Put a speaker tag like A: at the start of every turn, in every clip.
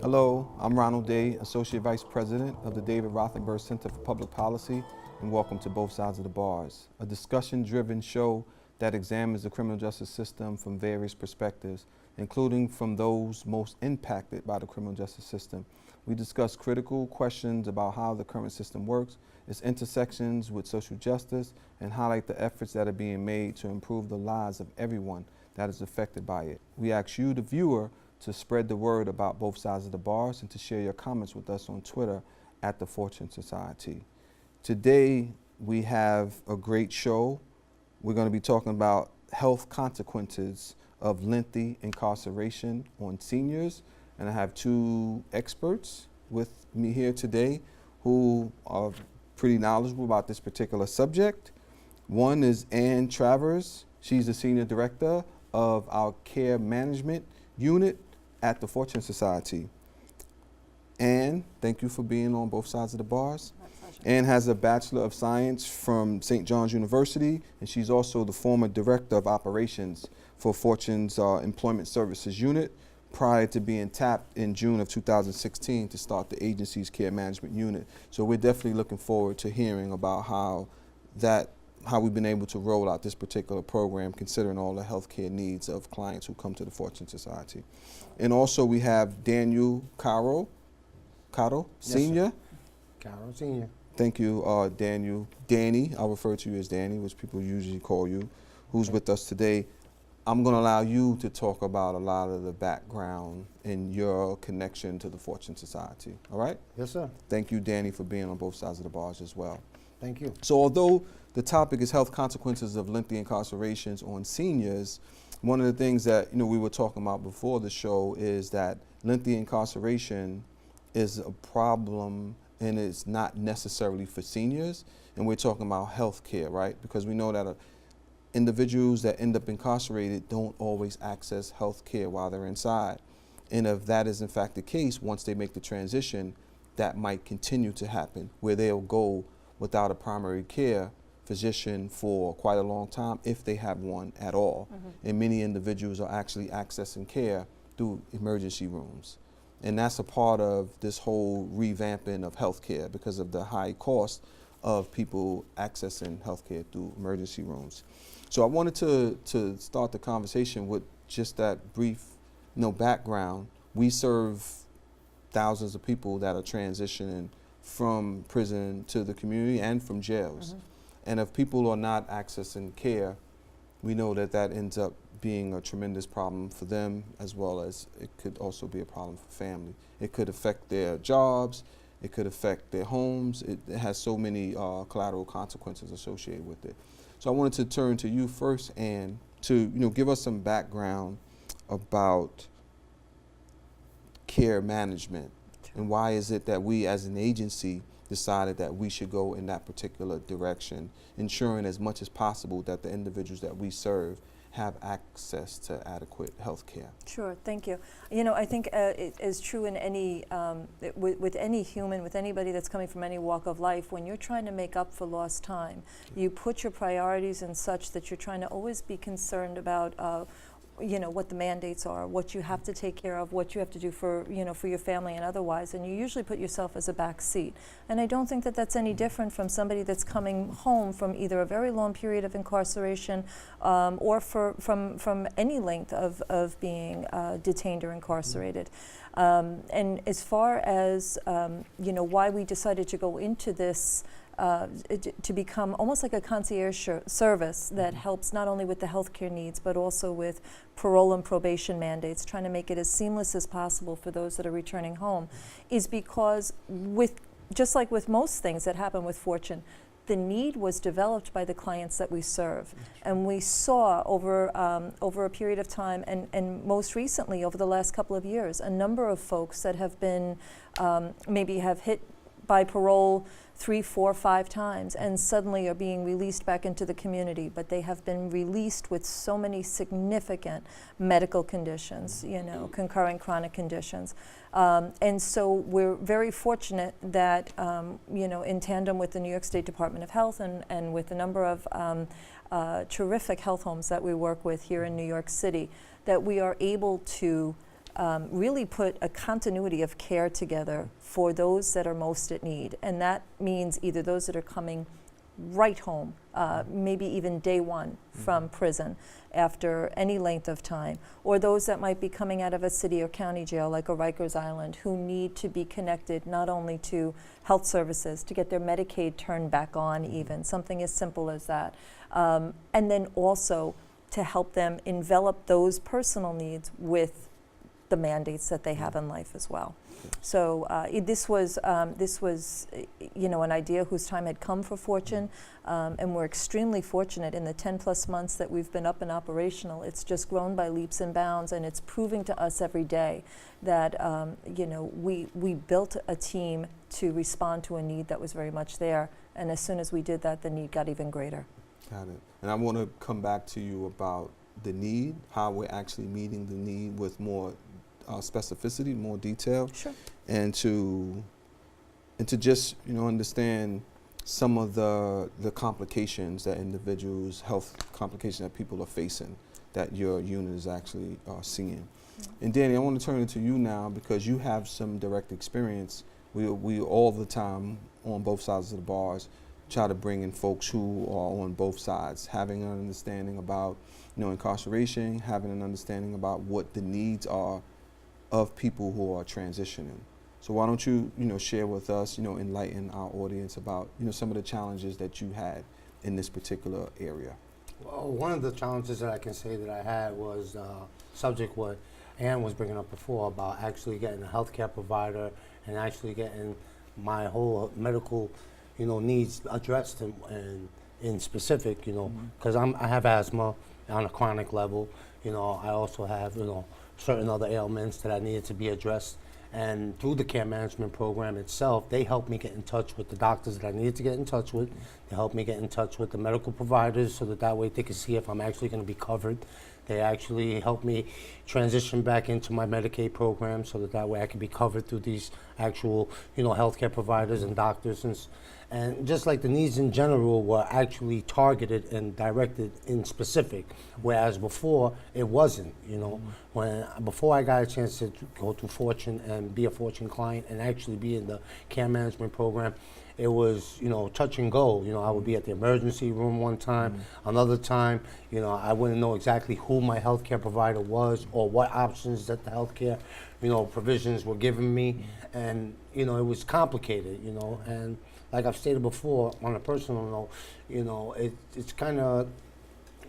A: Hello, I'm Ronald Day, Associate Vice President of the David Rothenberg Center for Public Policy, and welcome to Both Sides of the Bars, a discussion-driven show that examines the criminal justice system from various perspectives, including from those most impacted by the criminal justice system. We discuss critical questions about how the current system works, its intersections with social justice, and highlight the efforts that are being made to improve the lives of everyone that is affected by it. We ask you, the viewer, to spread the word about Both Sides of the Bars and to share your comments with us on Twitter at The Fortune Society. Today, we have a great show. We're going to be talking about health consequences of lengthy incarceration on seniors. And I have two experts with me here today who are pretty knowledgeable about this particular subject. One is Ann Tavares. She's the Senior Director of our Care Management Unit at the Fortune Society. Ann, thank you for being on Both Sides of the Bars.
B: My pleasure.
A: Ann has a Bachelor of Science from St. John's University, and she's also the former Director of Operations for Fortune's Employment Services Unit, prior to being tapped in June of 2016 to start the agency's Care Management Unit. So we're definitely looking forward to hearing about how we've been able to roll out this particular program, considering all the healthcare needs of clients who come to the Fortune Society. And also we have Daniel Caro, Senior.
C: Yes, Caro Senior.
A: Thank you, Daniel. Danny, I'll refer to you as Danny, which people usually call you, who's with us today. I'm going to allow you to talk about a lot of the background and your connection to the Fortune Society. All right?
C: Yes, sir.
A: Thank you, Danny, for being on Both Sides of the Bars as well.
C: Thank you.
A: So although the topic is health consequences of lengthy incarcerations on seniors, one of the things that we were talking about before the show is that lengthy incarceration is a problem, and it's not necessarily for seniors. And we're talking about health care, right? Because we know that individuals that end up incarcerated don't always access health care while they're inside. And if that is in fact the case, once they make the transition, that might continue to happen, where they'll go without a primary care physician for quite a long time, if they have one at all. Mm-hmm. And many individuals are actually accessing care through emergency rooms. And that's a part of this whole revamping of healthcare because of the high cost of people accessing healthcare through emergency rooms. So I wanted to start the conversation with just that brief background. We serve thousands of people that are transitioning from prison to the community and from jails. Mm-hmm. And if people are not accessing care, we know that ends up being a tremendous problem for them, as well as it could also be a problem for family. It could affect their jobs, it could affect their homes. It has so many collateral consequences associated with it. So I wanted to turn to you first, Ann, to give us some background about care management. And why is it that we as an agency decided that we should go in that particular direction, ensuring as much as possible that the individuals that we serve have access to adequate health care?
B: Sure, thank you. I think it is true in any, with any human, with anybody that's coming from any walk of life, when you're trying to make up for lost time, you put your priorities in such that you're trying to always be concerned about what the mandates are, what you have to take care of, what you have to do for your family and otherwise, and you usually put yourself as a back seat. And I don't think that that's any different from somebody that's coming home from either a very long period of incarceration or from any length of being detained or incarcerated. And as far as why we decided to go into this, to become almost like a concierge service that helps not only with the healthcare needs, but also with parole and probation mandates, trying to make it as seamless as possible for those that are returning home, is because just like with most things that happen with Fortune, the need was developed by the clients that we serve. And we saw over a period of time, and most recently over the last couple of years, a number of folks that have been maybe have hit by parole 3, 4, 5 times and suddenly are being released back into the community, but they have been released with so many significant medical conditions, concurrent chronic conditions. And so we're very fortunate that, in tandem with the New York State Department of Health and with a number of terrific health homes that we work with here in New York City, that we are able to really put a continuity of care together for those that are most at need. And that means either those that are coming right home, maybe even day one from prison after any length of time, or those that might be coming out of a city or county jail like a Rikers Island, who need to be connected not only to health services, to get their Medicaid turned back on even, something as simple as that. And then also to help them envelop those personal needs with the mandates that they have in life as well. So this was an idea whose time had come for Fortune, and we're extremely fortunate in the 10 plus months that we've been up and operational. It's just grown by leaps and bounds, and it's proving to us every day that we built a team to respond to a need that was very much there, and as soon as we did that, the need got even greater.
A: Got it. And I want to come back to you about the need, how we're actually meeting the need with more specificity, more detail,
B: Sure.
A: and to just understand some of the complications that individuals, health complications that people are facing, that your unit is actually seeing. And Danny, I want to turn it to you now because you have some direct experience. We all the time on both sides of the bars try to bring in folks who are on both sides, having an understanding about incarceration, having an understanding about what the needs are of people who are transitioning. So why don't you share with us, enlighten our audience about some of the challenges that you had in this particular area.
C: Well, one of the challenges that I can say that I had was subject what Ann was bringing up before about actually getting a healthcare provider and actually getting my whole medical, needs addressed and in specific, because I have asthma on a chronic level. I also have, certain other ailments that I needed to be addressed. And through the care management program itself, they helped me get in touch with the doctors that I needed to get in touch with. They helped me get in touch with the medical providers so that way they could see if I'm actually going to be covered. They actually helped me transition back into my Medicaid program so that way I could be covered through these actual, healthcare providers and doctors. And just like the needs in general were actually targeted and directed in specific, whereas before it wasn't, before I got a chance to go through Fortune and be a Fortune client and actually be in the care management program, it was, touch and go. I would be at the emergency room one time. Another time, I wouldn't know exactly who my healthcare provider was or what options that the healthcare, provisions were giving me. And, it was complicated, and like I've stated before, on a personal note, it's kind of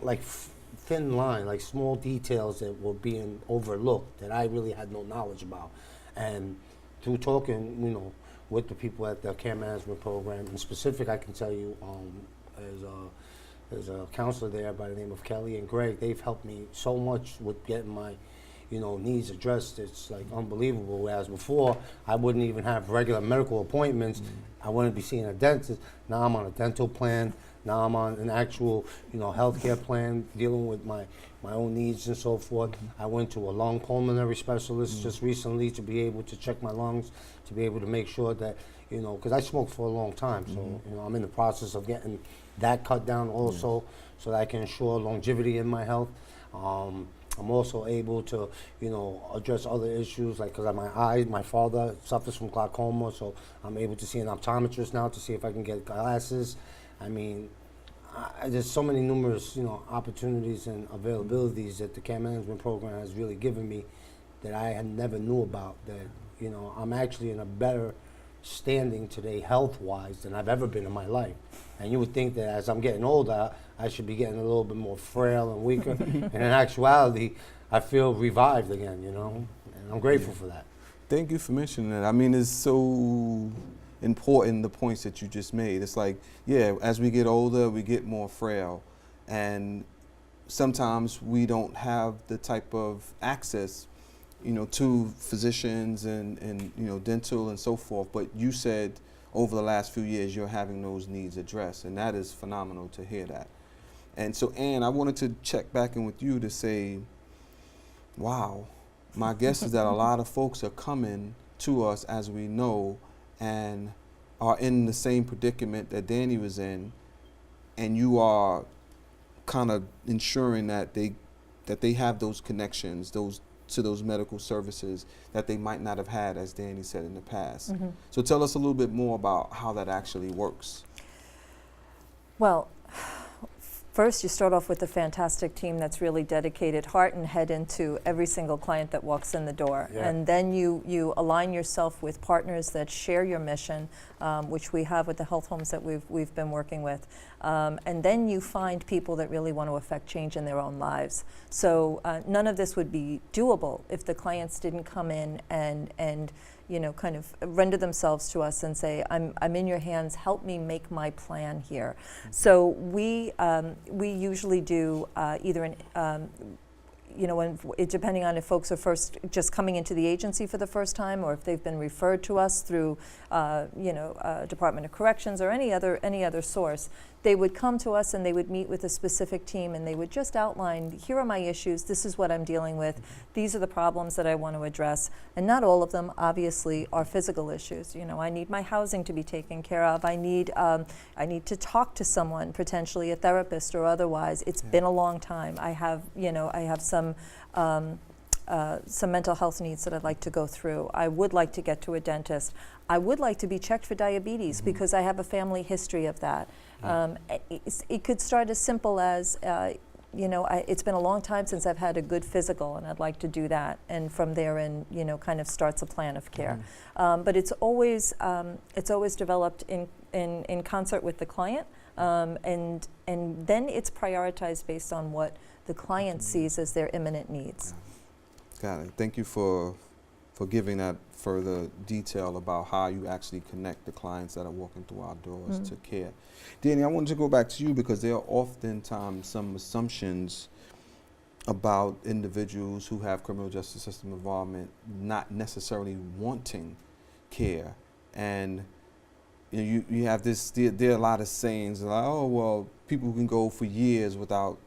C: like thin line, like small details that were being overlooked that I really had no knowledge about. And through talking, with the people at the care management program, in specific, I can tell you, there's a counselor there by the name of Kelly and Greg. They've helped me so much with getting my needs addressed. It's like unbelievable. Whereas before, I wouldn't even have regular medical appointments. I wouldn't be seeing a dentist. Now I'm on a dental plan. Now I'm on an actual, healthcare plan, dealing with my own needs and so forth. I went to a lung pulmonary specialist just recently to be able to check my lungs, to be able to make sure that, because I smoked for a long time. So, I'm in the process of getting that cut down also so that I can ensure longevity in my health. I'm also able to, address other issues, like because of my eyes. My father suffers from glaucoma, so I'm able to see an optometrist now to see if I can get glasses. I mean, there's so many numerous, opportunities and availabilities that the care management program has really given me that I had never knew about. That, I'm actually in a better standing today health-wise than I've ever been in my life. And you would think that as I'm getting older, I should be getting a little bit more frail and weaker. And in actuality, I feel revived again, and I'm grateful for that.
A: Thank you for mentioning that. I mean, it's so important, the points that you just made. It's like, as we get older, we get more frail. And sometimes we don't have the type of access to physicians and dental and so forth. But you said over the last few years, you're having those needs addressed, and that is phenomenal to hear that. And so, Ann, I wanted to check back in with you to say, wow, my guess is that a lot of folks are coming to us, as we know, and are in the same predicament that Danny was in, and you are kind of ensuring that they have those connections, to those medical services that they might not have had, as Danny said, in the past.
B: Mm-hmm.
A: So tell us a little bit more about how that actually works.
B: Well, first you start off with a fantastic team that's really dedicated heart and head into every single client that walks in the door.
C: Yeah.
B: And then you align yourself with partners that share your mission, which we have with the health homes that we've been working with. And then you find people that really want to affect change in their own lives. So none of this would be doable if the clients didn't come in and kind of render themselves to us and say, I'm in your hands, help me make my plan here. Mm-hmm. So we usually do either depending on if folks are first just coming into the agency for the first time, or if they've been referred to us through Department of Corrections or any other source, they would come to us and they would meet with a specific team and they would just outline, here are my issues, this is what I'm dealing with, these are the problems that I want to address. And not all of them, obviously, are physical issues. I need my housing to be taken care of. I need to talk to someone, potentially a therapist or otherwise. It's been a long time. I have some mental health needs that I'd like to go through. I would like to get to a dentist. I would like to be checked for diabetes because I have a family history of that. It could start as simple as, it's been a long time since I've had a good physical and I'd like to do that. And from there kind of starts a plan of care. But it's always developed in concert with the client. And then it's prioritized based on what the client sees as their imminent needs.
A: Got it. Thank you for giving that further detail about how you actually connect the clients that are walking through our doors to care. Danny, I wanted to go back to you because there are oftentimes some assumptions about individuals who have criminal justice system involvement not necessarily wanting care. And you have this, there are a lot of sayings like, oh, well, people can go for years without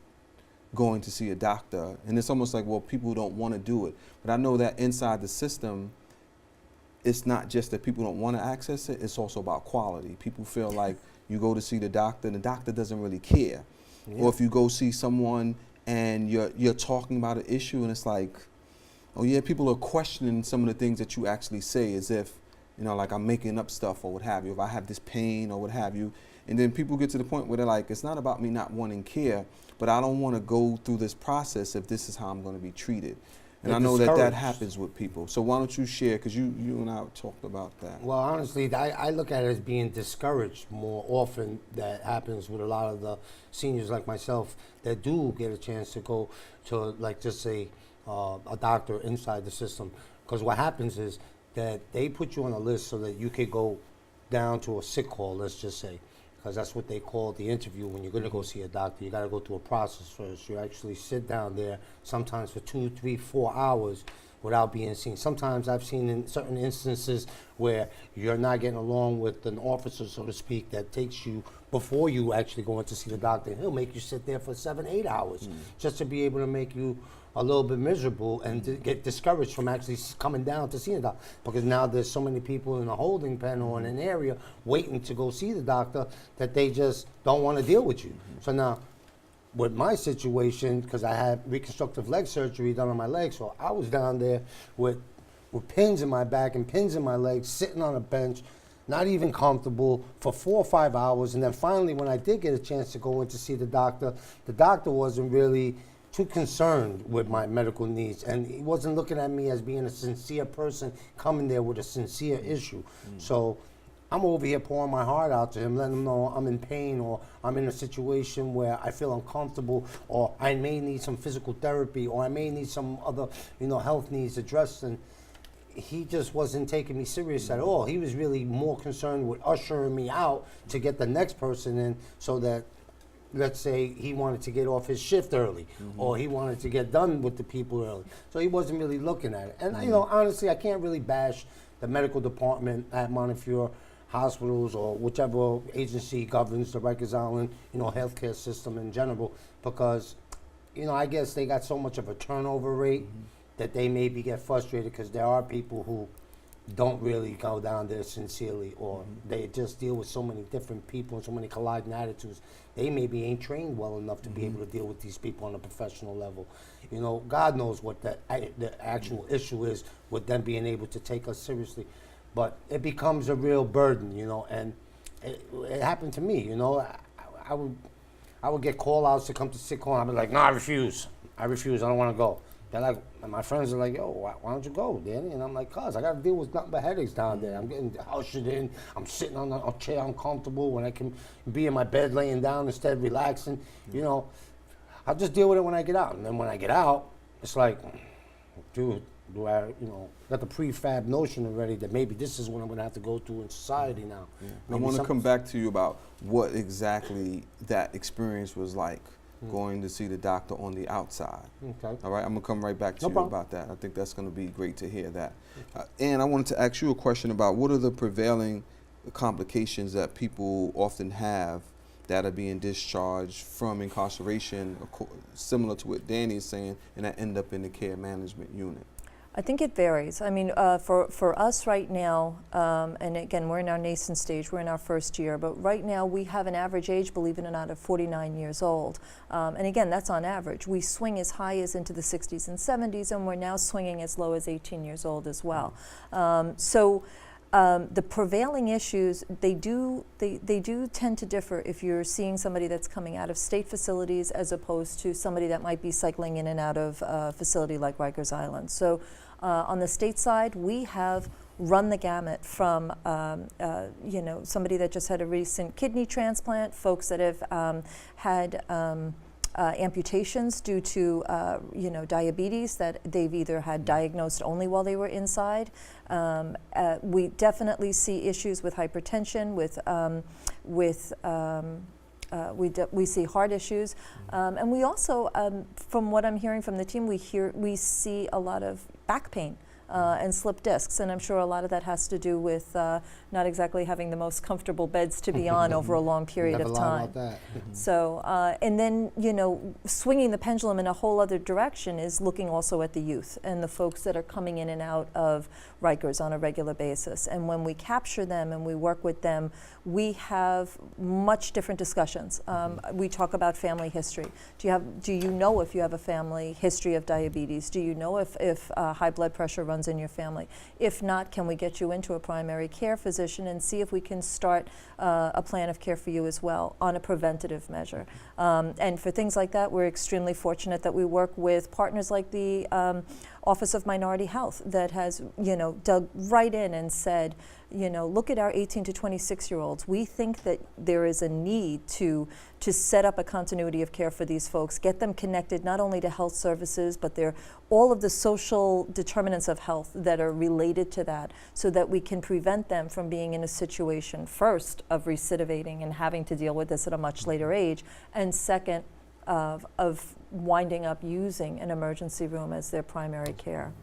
A: going to see a doctor. And it's almost like, well, people don't want to do it. But I know that inside the system, it's not just that people don't want to access it, it's also about quality. People feel like you go to see the doctor and the doctor doesn't really care. Yeah. Or if you go see someone and you're talking about an issue and it's like, oh yeah, people are questioning some of the things that you actually say as if, like I'm making up stuff or what have you, if I have this pain or what have you. And then people get to the point where they're like, it's not about me not wanting care, but I don't want to go through this process if this is how I'm going to be treated. And I know that happens with people. So why don't you share, because you and I talked about that.
C: Well, honestly, I look at it as being discouraged more often. That happens with a lot of the seniors like myself that do get a chance to go to, like, just say, a doctor inside the system. Because what happens is that they put you on a list so that you could go down to a sick call, let's just say. Because that's what they call the interview when you're going to go see a doctor. You got to go through a process first. You actually sit down there sometimes for 2, 3, 4 hours without being seen. Sometimes I've seen in certain instances where you're not getting along with an officer, so to speak, that takes you before you actually go in to see the doctor. He'll make you sit there for 7, 8 hours just to be able to make you a little bit miserable and to get discouraged from actually coming down to see the doctor, because now there's so many people in a holding pen or in an area waiting to go see the doctor that they just don't want to deal with you. So now, with my situation, because I had reconstructive leg surgery done on my leg, so I was down there with pins in my back and pins in my legs, sitting on a bench, not even comfortable for 4 or 5 hours. And then finally, when I did get a chance to go in to see the doctor wasn't really too concerned with my medical needs, and he wasn't looking at me as being a sincere person coming there with a sincere issue. So I'm over here pouring my heart out to him, letting him know I'm in pain, or I'm in a situation where I feel uncomfortable, or I may need some physical therapy, or I may need some other, health needs addressed. And he just wasn't taking me serious at all. He was really more concerned with ushering me out to get the next person in, so that, let's say, he wanted to get off his shift early, or he wanted to get done with the people early. So he wasn't really looking at it. And honestly, I can't really bash the medical department at Montefiore. hospitals or whichever agency governs the Rikers Island, healthcare system in general, because, I guess they got so much of a turnover rate that they maybe get frustrated because there are people who don't really go down there sincerely, or they just deal with so many different people and so many colliding attitudes. They maybe ain't trained well enough to be able to deal with these people on a professional level. God knows what the actual issue is with them being able to take us seriously. But it becomes a real burden, and it happened to me, I would get call-outs to come to sick call, and I'd be like, no, I refuse, I don't want to go. They're like, and my friends are like, yo, why don't you go, Danny? And I'm like, cuz, I got to deal with nothing but headaches down there. I'm getting ushered in, I'm sitting on a chair uncomfortable when I can be in my bed laying down instead of relaxing. I'll just deal with it when I get out. And then when I get out, it's like, dude, do I, got the prefab notion already that maybe this is what I'm going to have to go through in society now.
A: Yeah. I want to come back to you about what exactly that experience was like, going to see the doctor on the outside.
C: Okay.
A: All right, I'm going to come right back to
C: No
A: you
C: problem.
A: about that. I think that's going to be great to hear that. And I wanted to ask you a question about what are the prevailing complications that people often have that are being discharged from incarceration, similar to what Danny is saying, and that end up in the care management unit?
B: I think it varies. I mean, for us right now, and again, we're in our nascent stage, we're in our first year, but right now we have an average age, believe it or not, of 49 years old. And again, that's on average. We swing as high as into the 60s and 70s, and we're now swinging as low as 18 years old as well. The prevailing issues, they do tend to differ if you're seeing somebody that's coming out of state facilities as opposed to somebody that might be cycling in and out of a facility like Rikers Island. So on the state side, we have run the gamut from somebody that just had a recent kidney transplant, folks that have had amputations due to diabetes that they've either had diagnosed only while they were inside. We definitely see issues with hypertension, we see heart issues, and we also, from what I'm hearing from the team, we see a lot of back pain. And slip discs, and I'm sure a lot of that has to do with not exactly having the most comfortable beds to be on over a long period
C: Never
B: of
C: lie
B: time.
C: about that.
B: So, and then, swinging the pendulum in a whole other direction is looking also at the youth and the folks that are coming in and out of Rikers on a regular basis. And when we capture them and we work with them, we have much different discussions. We talk about family history. Do you know if you have a family history of diabetes? Do you know if high blood pressure runs in your family? If not, can we get you into a primary care physician and see if we can start a plan of care for you as well on a preventative measure? And for things like that, we're extremely fortunate that we work with partners like the Office of Minority Health that has, dug right in and said, look at our 18 to 26-year-olds. We think that there is a need to set up a continuity of care for these folks, get them connected not only to health services, but all of the social determinants of health that are related to that, so that we can prevent them from being in a situation, first, of recidivating and having to deal with this at a much later age, and second, of winding up using an emergency room as their primary care.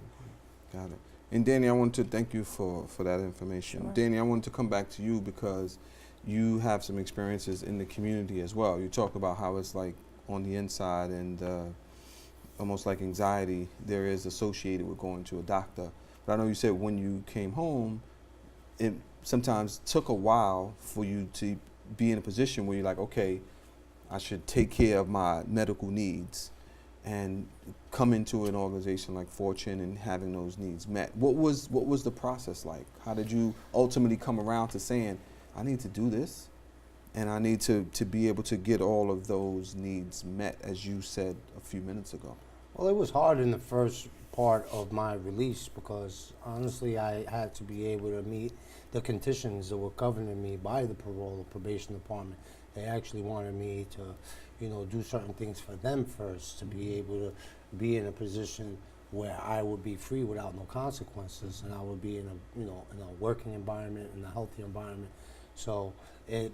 A: Got it. And Danny, I want to thank you for that information.
B: Sure.
A: Danny, I want to come back to you because you have some experiences in the community as well. You talked about how it's like on the inside and almost like anxiety there is associated with going to a doctor. But I know you said when you came home, it sometimes took a while for you to be in a position where you're like, okay, I should take care of my medical needs and come into an organization like Fortune and having those needs met. What was the process like? How did you ultimately come around to saying, I need to do this and I need to be able to get all of those needs met, as you said a few minutes ago?
C: Well, it was hard in the first part of my release because honestly I had to be able to meet the conditions that were governing me by the parole or probation department. They actually wanted me to, do certain things for them first, to be able to be in a position where I would be free without no consequences, and I would be in a working environment, in a healthy environment. So it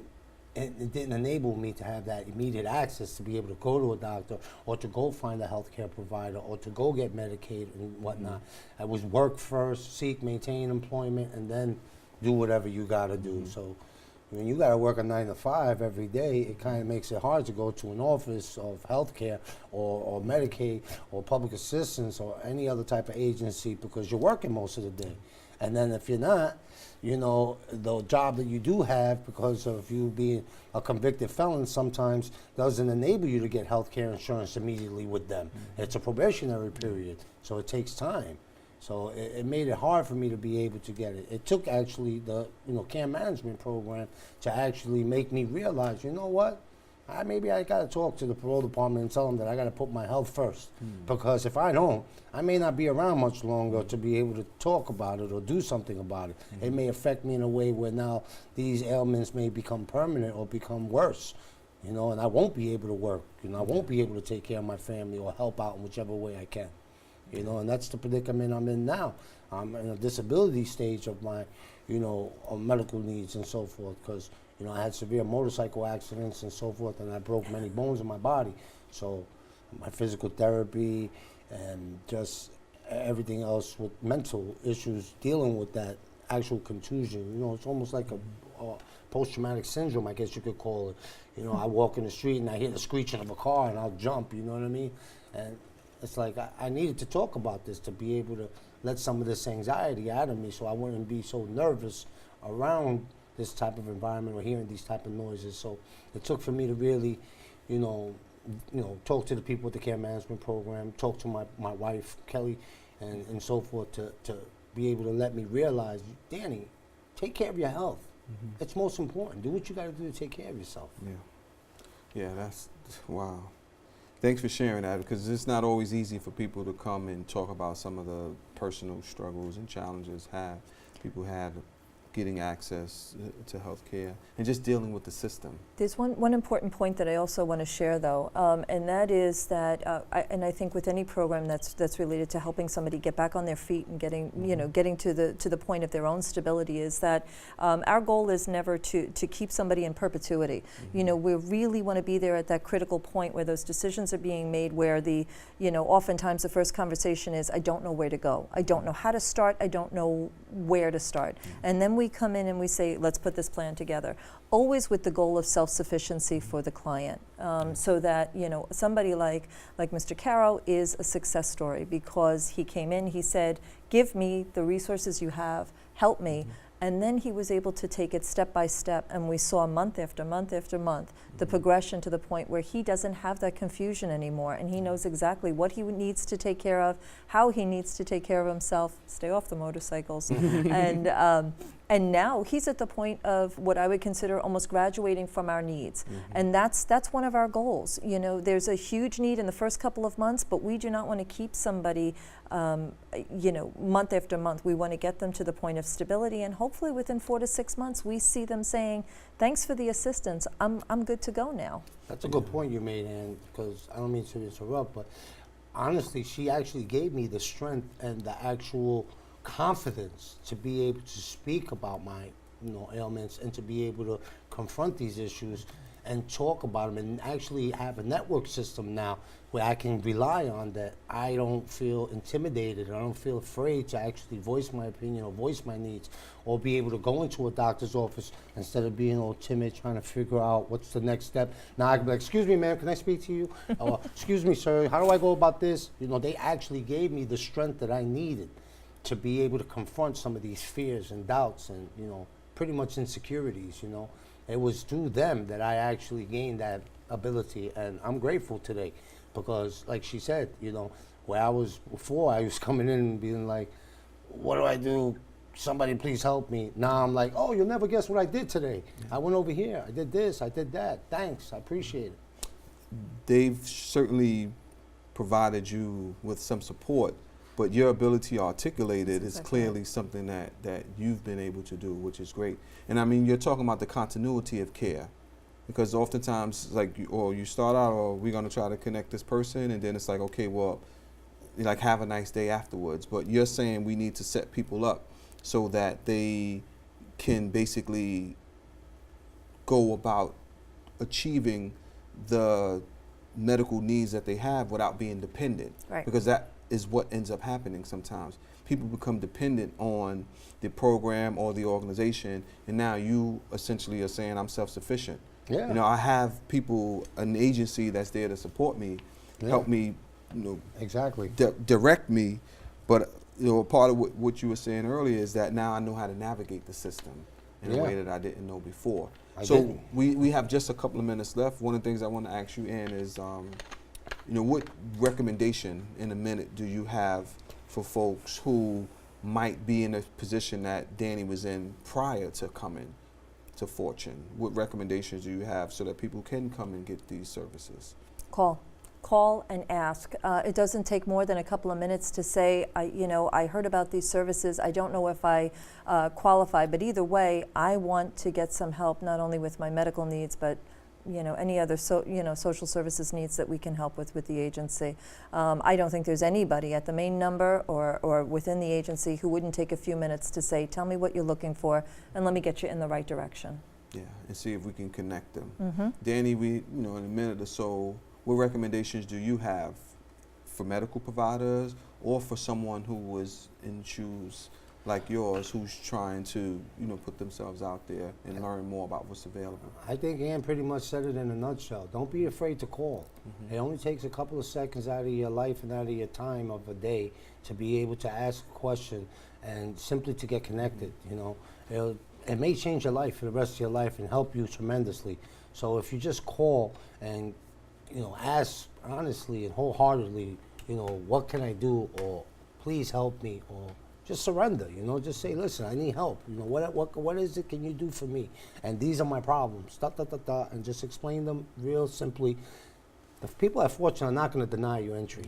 C: didn't enable me to have that immediate access to be able to go to a doctor or to go find a healthcare provider or to go get Medicaid and whatnot. I was work first, seek, maintain employment, and then do whatever you got to do. So when you got to work a 9 to 5 every day, it kind of makes it hard to go to an office of healthcare or Medicaid or public assistance or any other type of agency because you're working most of the day. And then if you're not, you know, the job that you do have because of you being a convicted felon sometimes doesn't enable you to get health care insurance immediately with them. It's a probationary period, so it takes time. So it made it hard for me to be able to get it. It took actually the care management program to actually make me realize, you know what? Maybe I got to talk to the parole department and tell them that I got to put my health first. Because if I don't, I may not be around much longer to be able to talk about it or do something about it. It may affect me in a way where now these ailments may become permanent or become worse, and I won't be able to work. I won't be able to take care of my family or help out in whichever way I can. And that's the predicament I'm in now. I'm in a disability stage of my, of medical needs and so forth, because I had severe motorcycle accidents and so forth, and I broke many bones in my body. So my physical therapy and just everything else with mental issues dealing with that actual contusion. It's almost like a post-traumatic syndrome, I guess you could call it. I walk in the street and I hear the screeching of a car and I'll jump, you know what I mean? And it's like I needed to talk about this to be able to let some of this anxiety out of me so I wouldn't be so nervous around this type of environment or hearing these type of noises. So it took for me to really, talk to the people with the care management program, talk to my wife, Kelly, and so forth to be able to let me realize, Danny, take care of your health. It's most important. Do what you got to do to take care of yourself.
A: Yeah, that's, wow. Thanks for sharing that, because it's not always easy for people to come and talk about some of the personal struggles and challenges people have getting access to health care and just dealing with the system.
B: There's one important point that I also want to share, though, and that is that, I think with any program that's related to helping somebody get back on their feet and getting to the point of their own stability, is that our goal is never to keep somebody in perpetuity. We really want to be there at that critical point where those decisions are being made, where oftentimes the first conversation is, I don't know where to go. I don't know how to start. I don't know where to start. And then we come in and we say, let's put this plan together, always with the goal of self-sufficiency for the client, so that somebody like Mr. Caro is a success story, because he came in, he said, give me the resources you have, help me. And then he was able to take it step by step, and we saw month after month after month the progression to the point where he doesn't have that confusion anymore, and he knows exactly what he needs to take care of, how he needs to take care of himself, stay off the motorcycles, and now he's at the point of what I would consider almost graduating from our needs, and that's one of our goals. There's a huge need in the first couple of months, but we do not want to keep somebody month after month. We want to get them to the point of stability, and hopefully within 4 to 6 months we see them saying, thanks for the assistance, I'm good to go now.
C: That's a good point you made, Ann, because I don't mean to interrupt, but honestly, she actually gave me the strength and the actual confidence to be able to speak about my ailments and to be able to confront these issues and talk about them, and actually have a network system now where I can rely on, that I don't feel intimidated, I don't feel afraid to actually voice my opinion or voice my needs, or be able to go into a doctor's office instead of being all timid, trying to figure out what's the next step. Now I can be like, excuse me, ma'am, can I speak to you? Or, excuse me, sir, how do I go about this? They actually gave me the strength that I needed to be able to confront some of these fears and doubts and, pretty much insecurities, It was through them that I actually gained that ability, and I'm grateful today, because like she said, where I was before, I was coming in and being like, what do I do? Somebody please help me. Now I'm like, oh, you'll never guess what I did today. I went over here, I did this, I did that. Thanks, I appreciate it.
A: They've certainly provided you with some support, but your ability to articulate it is clearly something that you've been able to do, which is great. And I mean, you're talking about the continuity of care, because oftentimes, you start out, or we're going to try to connect this person, and then it's like, okay, well, have a nice day afterwards. But you're saying we need to set people up so that they can basically go about achieving the medical needs that they have without being dependent.
B: Right.
A: Because that is what ends up happening sometimes. People become dependent on the program or the organization, and now you essentially are saying, I'm self-sufficient.
C: Yeah.
A: You know, I have people, an agency that's there to support me, help me, you know,
C: Exactly.
A: direct me, but you know, part of what you were saying earlier is that now I know how to navigate the system in a way that I didn't know before. So we have just a couple of minutes left. One of the things I want to ask you, Ann, is you know, what recommendation in a minute do you have for folks who might be in a position that Danny was in prior to coming to Fortune? What recommendations do you have so that people can come and get these services?
B: Call and ask. It doesn't take more than a couple of minutes to say, I heard about these services. I don't know if I qualify, but either way, I want to get some help, not only with my medical needs, but any other social services needs that we can help with the agency. I don't think there's anybody at the main number or within the agency who wouldn't take a few minutes to say, tell me what you're looking for, and let me get you in the right direction.
A: Yeah, and see if we can connect them.
B: Mm-hmm.
A: Danny, in a minute or so, what recommendations do you have for medical providers or for someone who was in shoes like yours, who's trying to, put themselves out there and learn more about what's available?
C: I think Ann pretty much said it in a nutshell. Don't be afraid to call. Mm-hmm. It only takes a couple of seconds out of your life and out of your time of a day to be able to ask a question and simply to get connected. It may change your life for the rest of your life and help you tremendously. So if you just call and ask honestly and wholeheartedly, what can I do, or please help me, or just surrender, just say, listen, I need help. What is it can you do for me? And these are my problems, and just explain them real simply. The people at Fortune are not going to deny you entry.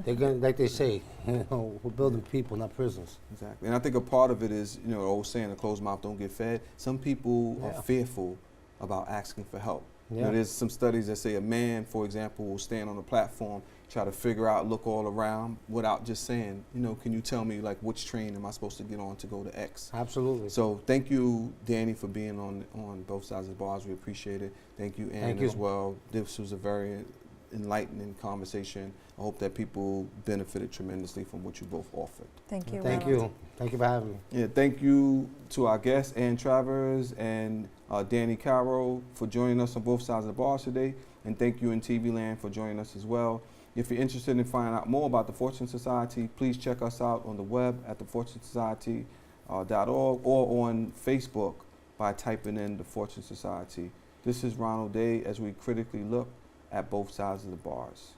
C: They're going to, like they say, we're building people, not prisons.
A: Exactly. And I think a part of it is, the old saying, a closed mouth don't get fed. Some people are fearful about asking for help.
C: Yeah.
A: There's some studies that say a man, for example, will stand on a platform, try to figure out, look all around without just saying, can you tell me which train am I supposed to get on to go to X?
C: Absolutely.
A: So thank you, Danny, for being on both sides of the bars. We appreciate it. Thank you, Ann, as well. This was a very enlightening conversation. I hope that people benefited tremendously from what you both offered.
B: Thank you.
C: Thank you. Thank you for having me.
A: Yeah, thank you to our guests, Ann Tavares and Danny Caro, for joining us on both sides of the bars today. And thank you in TV Land for joining us as well. If you're interested in finding out more about the Fortune Society, please check us out on the web at thefortunesociety.org or on Facebook by typing in the Fortune Society. This is Ronald Day as we critically look at both sides of the bars.